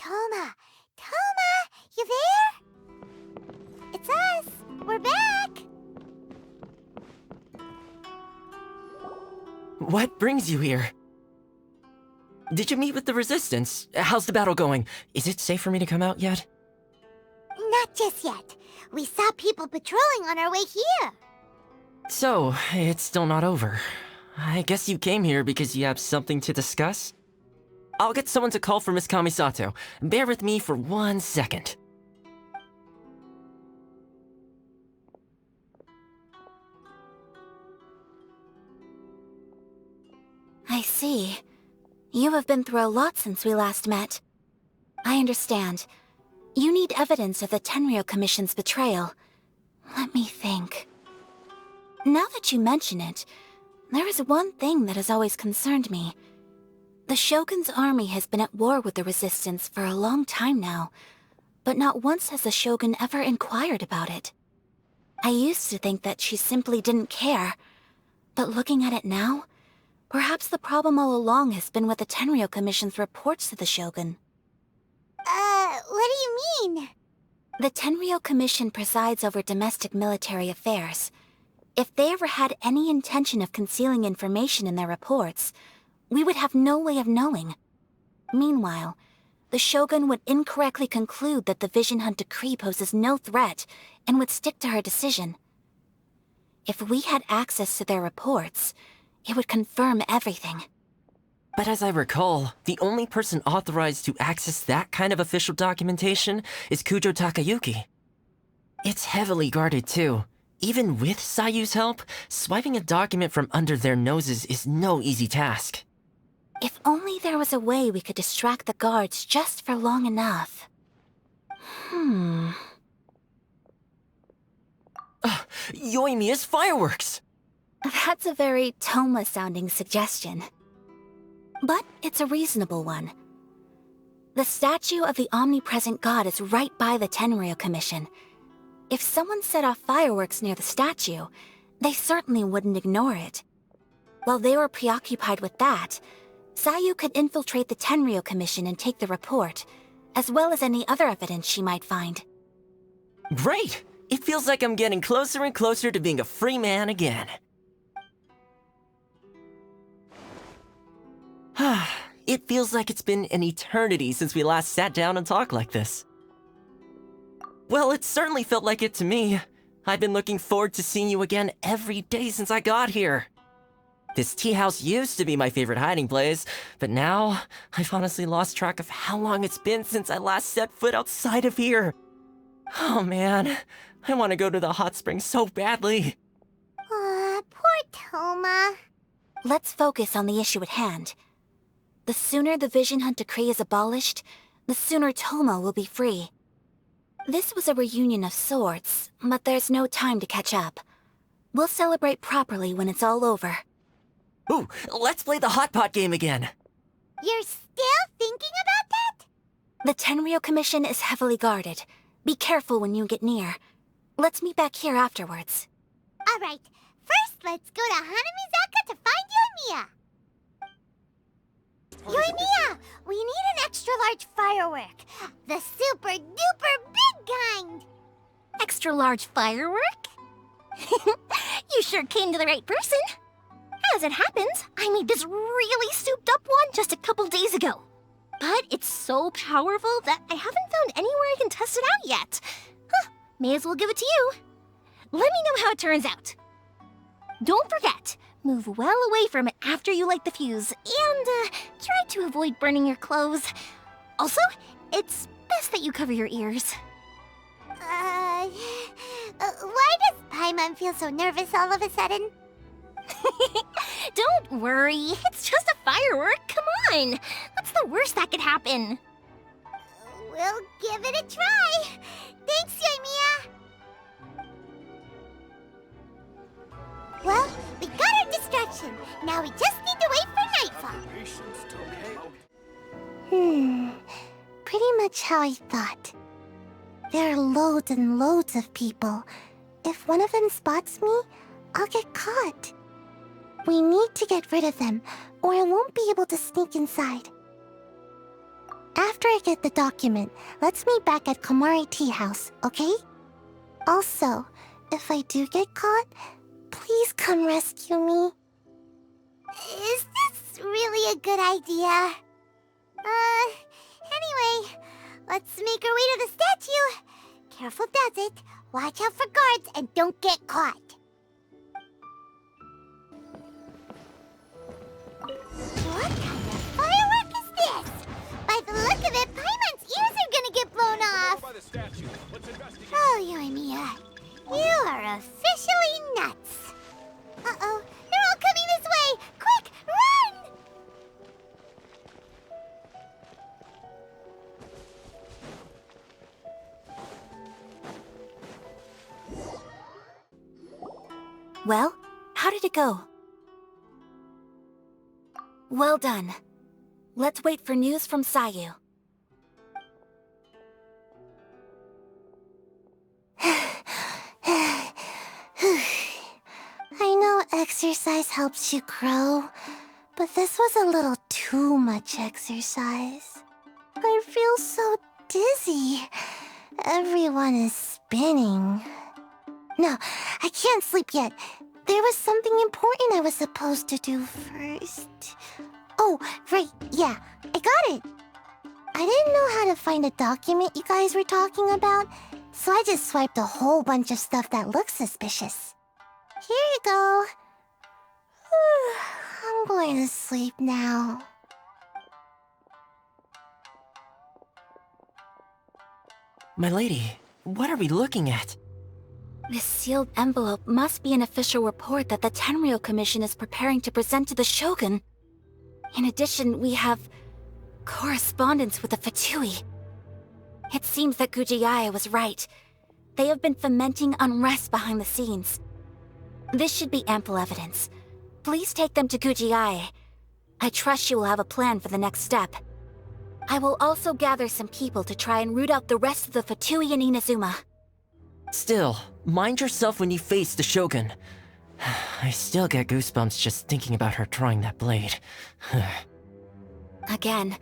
Toma! Toma! You there? It's us! We're back! What brings you here? Did you meet with the Resistance? How's the battle going? Is it safe for me to come out yet? Not just yet. We saw people patrolling on our way here. So, it's still not over. I guess you came here because you have something to discuss? I'll get someone to call for Miss Kamisato. Bear with me for 1 second. I see. You have been through a lot since we last met. I understand. You need evidence of the Tenryou Commission's betrayal. Let me think. Now that you mention it, there is one thing that has always concerned me. The Shogun's army has been at war with the Resistance for a long time now, but not once has the Shogun ever inquired about it. I used to think that she simply didn't care, but looking at it now, perhaps the problem all along has been with the Tenryou Commission's reports to the Shogun. What do you mean? The Tenryou Commission presides over domestic military affairs. If they ever had any intention of concealing information in their reports, we would have no way of knowing. Meanwhile, the Shogun would incorrectly conclude that the Vision Hunt decree poses no threat and would stick to her decision. If we had access to their reports, it would confirm everything. But as I recall, the only person authorized to access that kind of official documentation is Kujo Takayuki. It's heavily guarded too. Even with Sayu's help, swiping a document from under their noses is no easy task. If only there was a way we could distract the guards just for long enough. Yoimiya's fireworks! That's a very Toma-sounding suggestion. But it's a reasonable one. The statue of the omnipresent god is right by the Tenryou Commission. If someone set off fireworks near the statue, they certainly wouldn't ignore it. While they were preoccupied with that, Sayu could infiltrate the Tenryou Commission and take the report, as well as any other evidence she might find. Great! It feels like I'm getting closer and closer to being a free man again. It feels like it's been an eternity since we last sat down and talked like this. Well, it certainly felt like it to me. I've been looking forward to seeing you again every day since I got here. This tea house used to be my favorite hiding place, but now I've honestly lost track of how long it's been since I last set foot outside of here. Oh man, I want to go to the hot springs so badly. Poor Toma. Let's focus on the issue at hand. The sooner the Vision Hunt decree is abolished, the sooner Toma will be free. This was a reunion of sorts, but there's no time to catch up. We'll celebrate properly when it's all over. Ooh, let's play the hot pot game again. You're still thinking about that? The Tenryou Commission is heavily guarded. Be careful when you get near. Let's meet back here afterwards. Alright, first let's go to Hanamizaka to find Yoimiya. Yoimiya, we need an extra large firework. The super duper big kind. Extra large firework? You sure came to the right person. As it happens, I made this really souped up one just a couple days ago. But it's so powerful that I haven't found anywhere I can test it out yet. May as well give it to you. Let me know how it turns out. Don't forget, move well away from it after you light the fuse, and try to avoid burning your clothes. Also, it's best that you cover your ears. Why does Paimon feel so nervous all of a sudden? Don't worry, it's just a firework, come on! What's the worst that could happen? We'll give it a try. Thanks, Yoimiya. Well, we got our distraction. Now we just need to wait for nightfall. Pretty much how I thought. There are loads and loads of people. If one of them spots me, I'll get caught. We need to get rid of them, or I won't be able to sneak inside. After I get the document, let's meet back at Komari Tea House, okay? Also, if I do get caught, please come rescue me. Is this really a good idea? Anyway, let's make our way to the statue. Careful does it. Watch out for guards and don't get caught. What kind of firework is this? By the look of it, Paimon's ears are gonna get blown off. Oh, Yoimiya, you are officially nuts. Uh-oh, they're all coming this way! Quick, run! Well, how did it go? Well done. Let's wait for news from Sayu. I know exercise helps you grow, but this was a little too much exercise. I feel so dizzy. Everyone is spinning. No, I can't sleep yet. There was something important I was supposed to do first. Oh, right, yeah, I got it. I didn't know how to find a document you guys were talking about, so I just swiped a whole bunch of stuff that looks suspicious. Here you go. I'm going to sleep now. My lady, what are we looking at? This sealed envelope must be an official report that the Tenryou Commission is preparing to present to the Shogun. In addition, we have correspondence with the Fatui. It seems that Gujiai was right. They have been fomenting unrest behind the scenes. This should be ample evidence. Please take them to Gujiai. I trust she will have a plan for the next step. I will also gather some people to try and root out the rest of the Fatui in Inazuma. Still, mind yourself when you face the Shogun. I still get goosebumps just thinking about her drawing that blade. Again,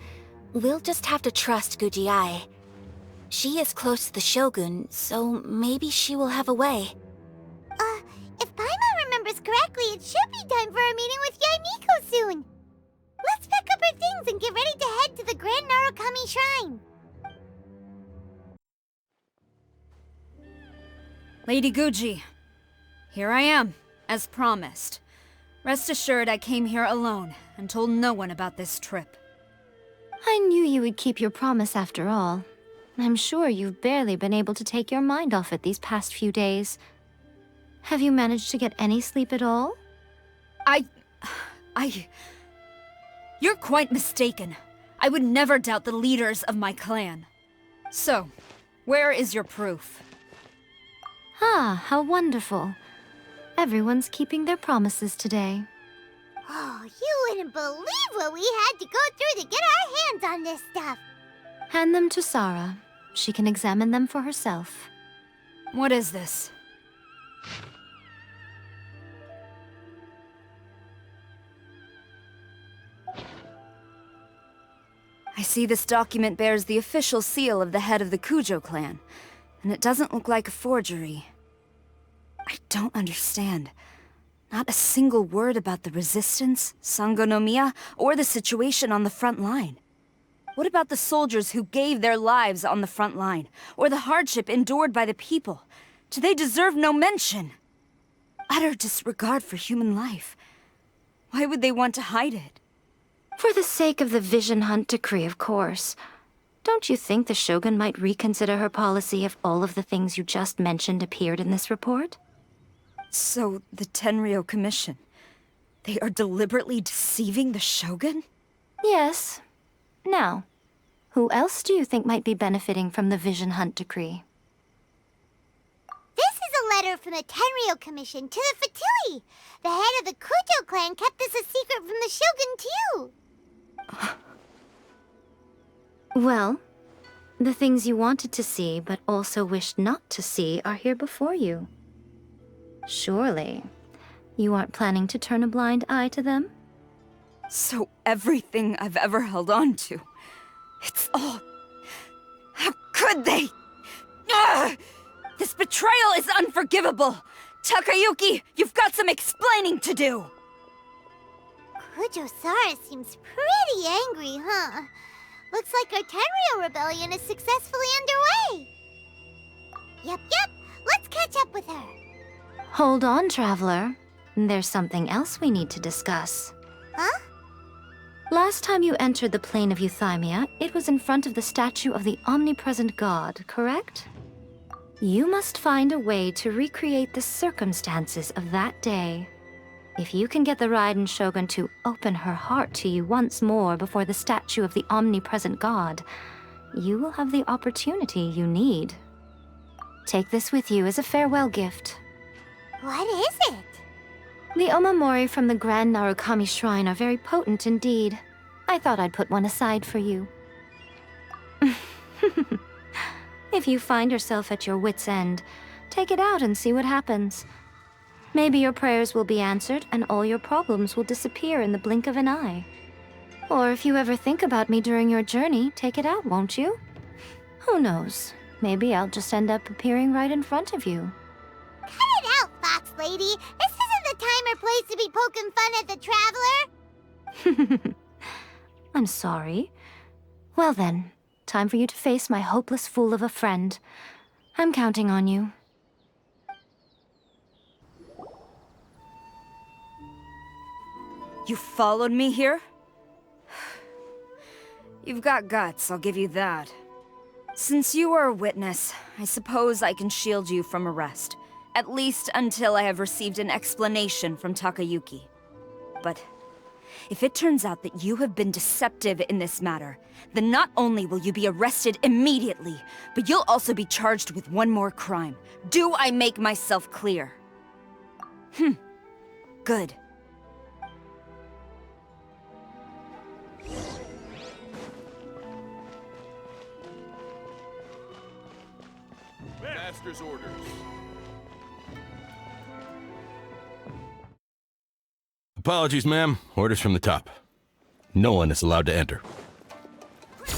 we'll just have to trust Gujiai. She is close to the Shogun, so maybe she will have a way. If Paimon remembers correctly, it should be time for a meeting with Yaimiko soon. Let's pack up our things and get ready to head to the Grand Narukami Shrine. Lady Guji, here I am, as promised. Rest assured I came here alone and told no one about this trip. I knew you would keep your promise after all. I'm sure you've barely been able to take your mind off it these past few days. Have you managed to get any sleep at all? You're quite mistaken. I would never doubt the leaders of my clan. So, where is your proof? Ah, how wonderful. Everyone's keeping their promises today. Oh, you wouldn't believe what we had to go through to get our hands on this stuff. Hand them to Sarah. She can examine them for herself. What is this? I see this document bears the official seal of the head of the Kujo clan, and it doesn't look like a forgery. I don't understand. Not a single word about the resistance, Sangonomiya, or the situation on the front line. What about the soldiers who gave their lives on the front line, or the hardship endured by the people? Do they deserve no mention? Utter disregard for human life. Why would they want to hide it? For the sake of the Vision Hunt decree, of course. Don't you think the Shogun might reconsider her policy if all of the things you just mentioned appeared in this report? So, the Tenryou Commission, they are deliberately deceiving the Shogun? Yes. Now, who else do you think might be benefiting from the Vision Hunt decree? This is a letter from the Tenryou Commission to the Fatui. The head of the Kujo clan kept this a secret from the Shogun, too. Well, the things you wanted to see but also wished not to see are here before you. Surely, you aren't planning to turn a blind eye to them? So everything I've ever held on to, It's all... How could they? Ugh! This betrayal is unforgivable! Takayuki, you've got some explaining to do! Kujo-Sara seems pretty angry, huh? Looks like our Tenryou rebellion is successfully underway. Yep. Let's catch up with her. Hold on, Traveler. There's something else we need to discuss. Huh? Last time you entered the plane of Euthymia, it was in front of the statue of the Omnipresent God, correct? You must find a way to recreate the circumstances of that day. If you can get the Raiden Shogun to open her heart to you once more before the statue of the Omnipresent God, you will have the opportunity you need. Take this with you as a farewell gift. What is it? The Omamori from the Grand Narukami Shrine are very potent indeed. I thought I'd put one aside for you. If you find yourself at your wit's end, take it out and see what happens. Maybe your prayers will be answered and all your problems will disappear in the blink of an eye. Or if you ever think about me during your journey, take it out, won't you? Who knows? Maybe I'll just end up appearing right in front of you. Cut it out, Fox Lady. This isn't the time or place to be poking fun at the Traveler. I'm sorry. Well then, time for you to face my hopeless fool of a friend. I'm counting on you. You followed me here? You've got guts, I'll give you that. Since you are a witness, I suppose I can shield you from arrest. At least until I have received an explanation from Takayuki. But if it turns out that you have been deceptive in this matter, then not only will you be arrested immediately, but you'll also be charged with one more crime. Do I make myself clear? Good. Master's orders. Apologies, ma'am. Orders from the top. No one is allowed to enter.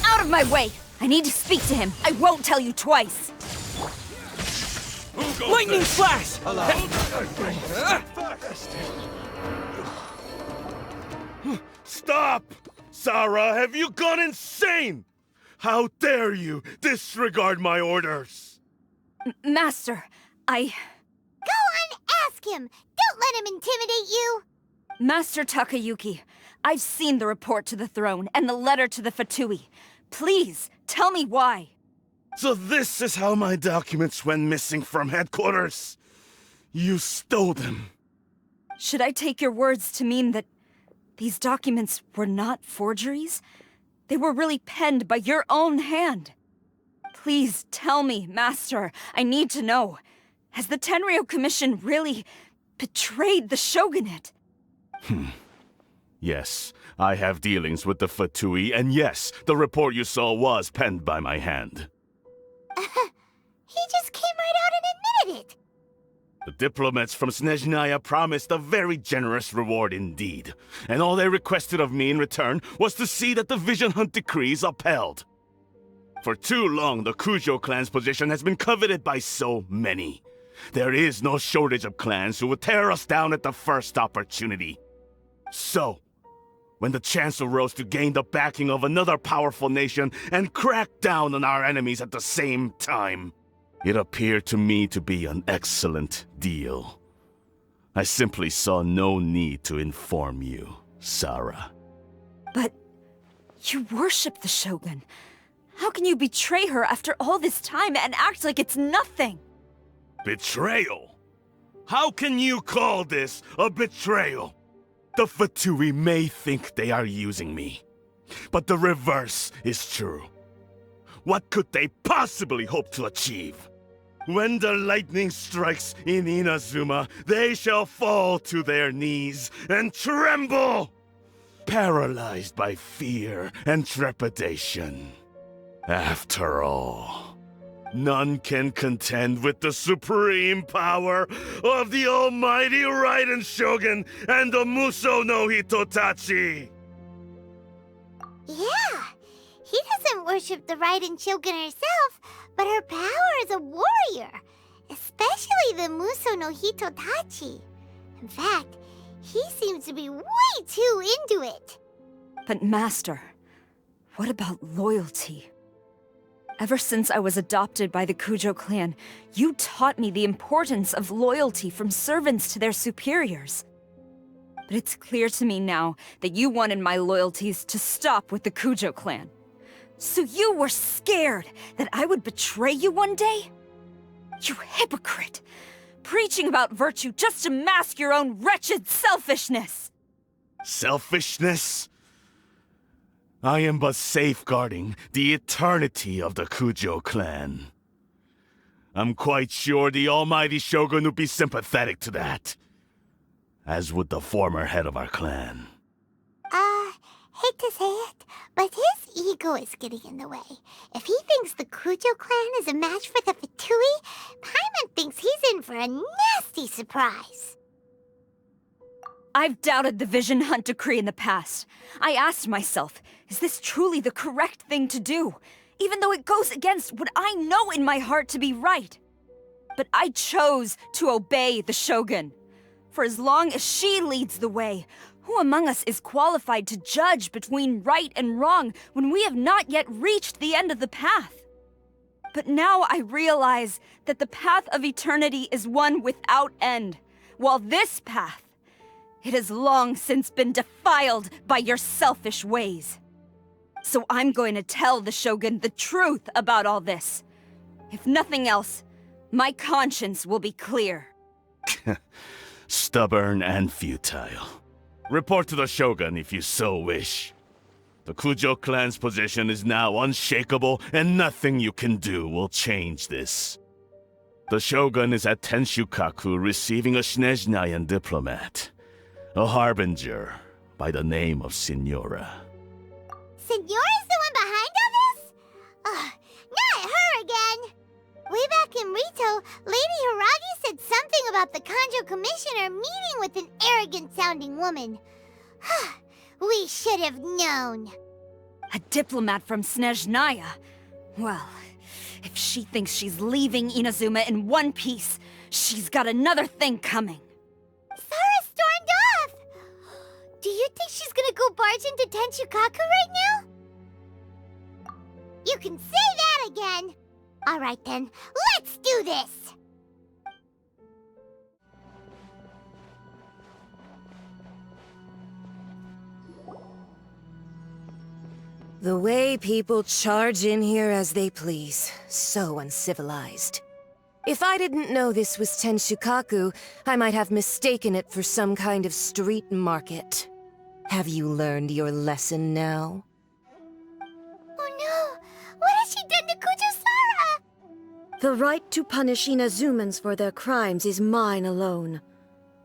Out of my way! I need to speak to him. I won't tell you twice. Lightning flash! Stop! Sarah, have you gone insane? How dare you disregard my orders? Master, Go on, ask him. Don't let him intimidate you. Master Takayuki, I've seen the report to the throne and the letter to the Fatui. Please, tell me why. So this is how my documents went missing from headquarters. You stole them. Should I take your words to mean that these documents were not forgeries? They were really penned by your own hand. Please tell me, Master. I need to know. Has the Tenryou Commission really betrayed the Shogunate? Yes, I have dealings with the Fatui, and yes, the report you saw was penned by my hand. He just came right out and admitted it. The diplomats from Snezhnaya promised a very generous reward indeed, and all they requested of me in return was to see that the Vision Hunt decree is upheld. For too long, the Kujo clan's position has been coveted by so many. There is no shortage of clans who would tear us down at the first opportunity. So, when the chance arose to gain the backing of another powerful nation and crack down on our enemies at the same time, it appeared to me to be an excellent deal. I simply saw no need to inform you, Sarah. But you worship the Shogun. How can you betray her after all this time and act like it's nothing? Betrayal? How can you call this a betrayal? The Fatui may think they are using me, but the reverse is true. What could they possibly hope to achieve? When the lightning strikes in Inazuma, they shall fall to their knees and tremble, paralyzed by fear and trepidation. After all, none can contend with the supreme power of the almighty Raiden Shogun and the Muso no Hitotachi! Yeah, She doesn't worship the Raiden Shogun herself, but her power as a warrior, especially the Muso no Hitotachi. In fact, he seems to be way too into it. But Master, what about loyalty? Ever since I was adopted by the Kujo clan, you taught me the importance of loyalty from servants to their superiors. But it's clear to me now that you wanted my loyalties to stop with the Kujo clan. So you were scared that I would betray you one day? You hypocrite! Preaching about virtue just to mask your own wretched selfishness! Selfishness? I am but safeguarding the eternity of the Kujo clan. I'm quite sure the almighty Shogun would be sympathetic to that. As would the former head of our clan. Hate to say it, but his ego is getting in the way. If he thinks the Kujo clan is a match for the Fatui, Paimon thinks he's in for a nasty surprise. I've doubted the Vision Hunt decree in the past. I asked myself, is this truly the correct thing to do? Even though it goes against what I know in my heart to be right. But I chose to obey the Shogun. For as long as she leads the way, who among us is qualified to judge between right and wrong when we have not yet reached the end of the path? But now I realize that the path of eternity is one without end, while this path, it has long since been defiled by your selfish ways. So I'm going to tell the Shogun the truth about all this. If nothing else, my conscience will be clear. Stubborn and futile. Report to the Shogun if you so wish. The Kujo clan's position is now unshakable, and nothing you can do will change this. The Shogun is at Tenshukaku receiving a Snezhnayan diplomat, a harbinger by the name of Signora. Signora's the one behind all this? Not her again! Way back in Rito, Lady Hiragi said something about the Kanjo Commissioner meeting with an arrogant-sounding woman. We should have known. A diplomat from Snezhnaya? Well, if she thinks she's leaving Inazuma in one piece, she's got another thing coming. Sara stormed off! Do you think she's gonna go barge into Tenshukaku right now? You can say that again! Alright then, let's do this! The way people charge in here as they please. So uncivilized. If I didn't know this was Tenshukaku, I might have mistaken it for some kind of street market. Have you learned your lesson now? Oh no! What has she done to Kujo-Sara? The right to punish Inazumans for their crimes is mine alone.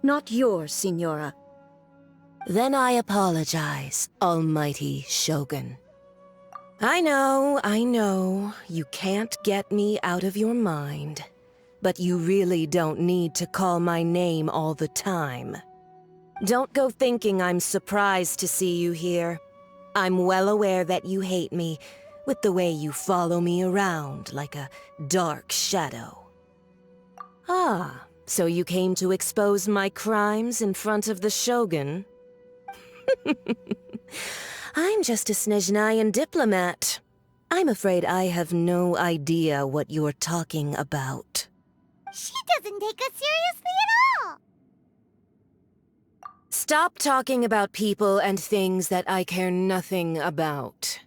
Not yours, Signora. Then I apologize, Almighty Shogun. I know, you can't get me out of your mind. But you really don't need to call my name all the time. Don't go thinking I'm surprised to see you here. I'm well aware that you hate me, with the way you follow me around like a dark shadow. Ah, so you came to expose my crimes in front of the Shogun? I'm just a Snezhnayan diplomat. I'm afraid I have no idea what you're talking about. She doesn't take us seriously at all! Stop talking about people and things that I care nothing about.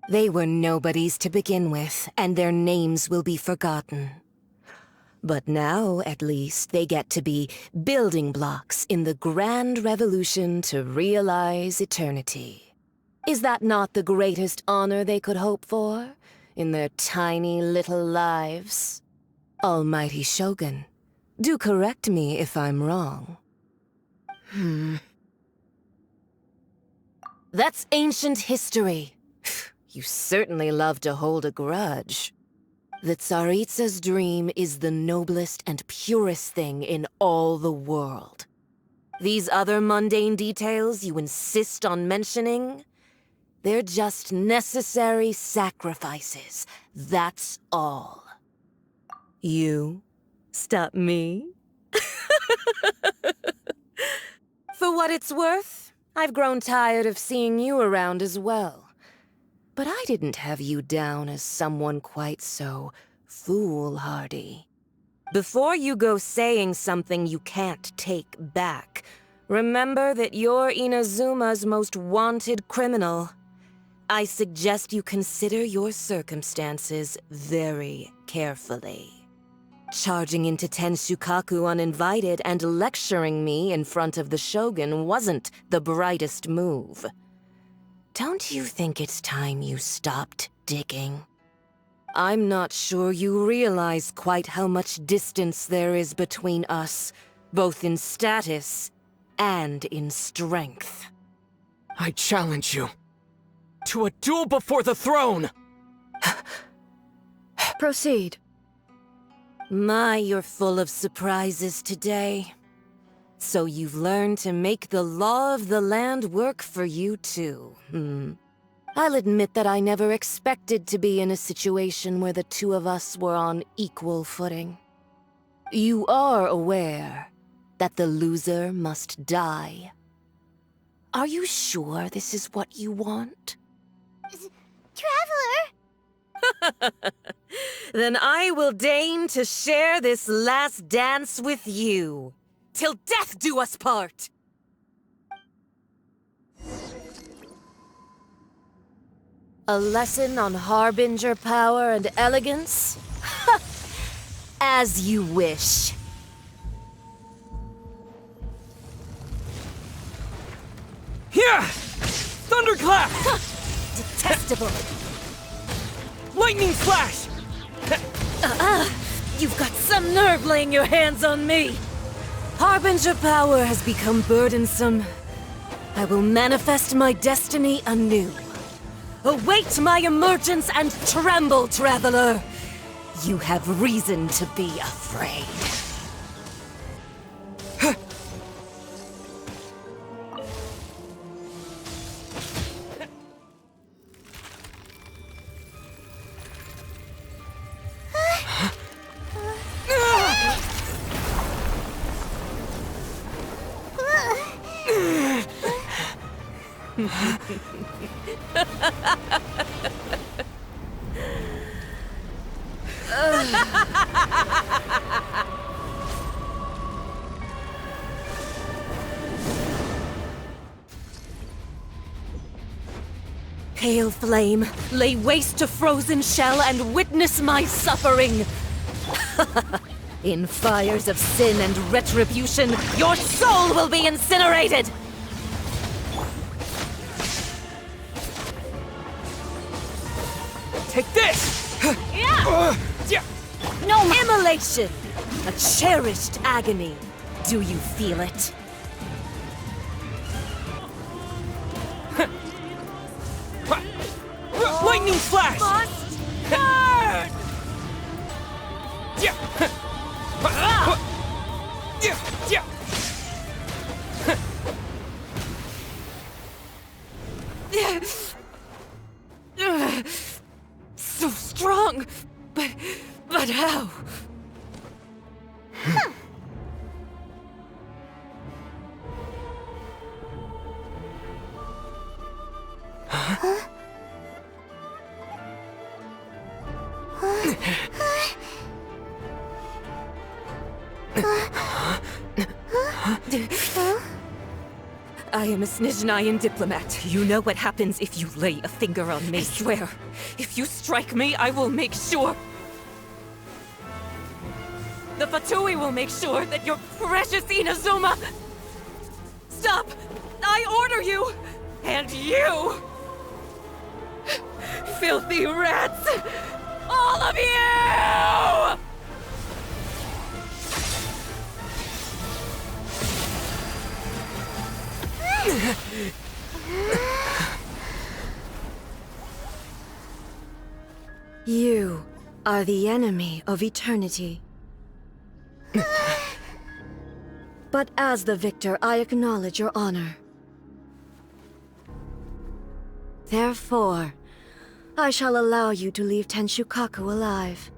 They were nobodies to begin with, and their names will be forgotten. But now, at least, they get to be building blocks in the grand revolution to realize eternity. Is that not the greatest honor they could hope for in their tiny little lives? Almighty Shogun, do correct me if I'm wrong. That's ancient history. You certainly love to hold a grudge. The Tsaritsa's dream is the noblest and purest thing in all the world. These other mundane details you insist on mentioning, They're just necessary sacrifices. That's all. You stop me? For what it's worth, I've grown tired of seeing you around as well. But I didn't have you down as someone quite so foolhardy. Before you go saying something you can't take back, remember that you're Inazuma's most wanted criminal. I suggest you consider your circumstances very carefully. Charging into Tenshukaku uninvited and lecturing me in front of the Shogun wasn't the brightest move. Don't you think it's time you stopped digging? I'm not sure you realize quite how much distance there is between us, both in status and in strength. I challenge you to a duel before the throne! Proceed. My, you're full of surprises today. So you've learned to make the law of the land work for you too, I'll admit that I never expected to be in a situation where the two of us were on equal footing. You are aware that the loser must die. Are you sure this is what you want? Traveler! Then I will deign to share this last dance with you. Till death do us part! A lesson on Harbinger power and elegance? As you wish. Here! Thunderclap! Detestable. Lightning flash! You've got some nerve laying your hands on me. Harbinger power has become burdensome. I will manifest my destiny anew. Await my emergence and tremble, traveler. You have reason to be afraid. Pale flame, lay waste to frozen shell and witness my suffering. In fires of sin and retribution, your soul will be incinerated! Take this! No immolation! A cherished agony. Do you feel it? Lightning flash! Must burn! So strong, but how? I am a Snezhnayan diplomat. You know what happens if you lay a finger on me. I swear, if you strike me, I will make sure. The Fatui will make sure that your precious Inazuma... Stop! I order you! And you! Filthy rats! All of you! You are the enemy of eternity. But as the victor, I acknowledge your honor. Therefore, I shall allow you to leave Tenshukaku alive.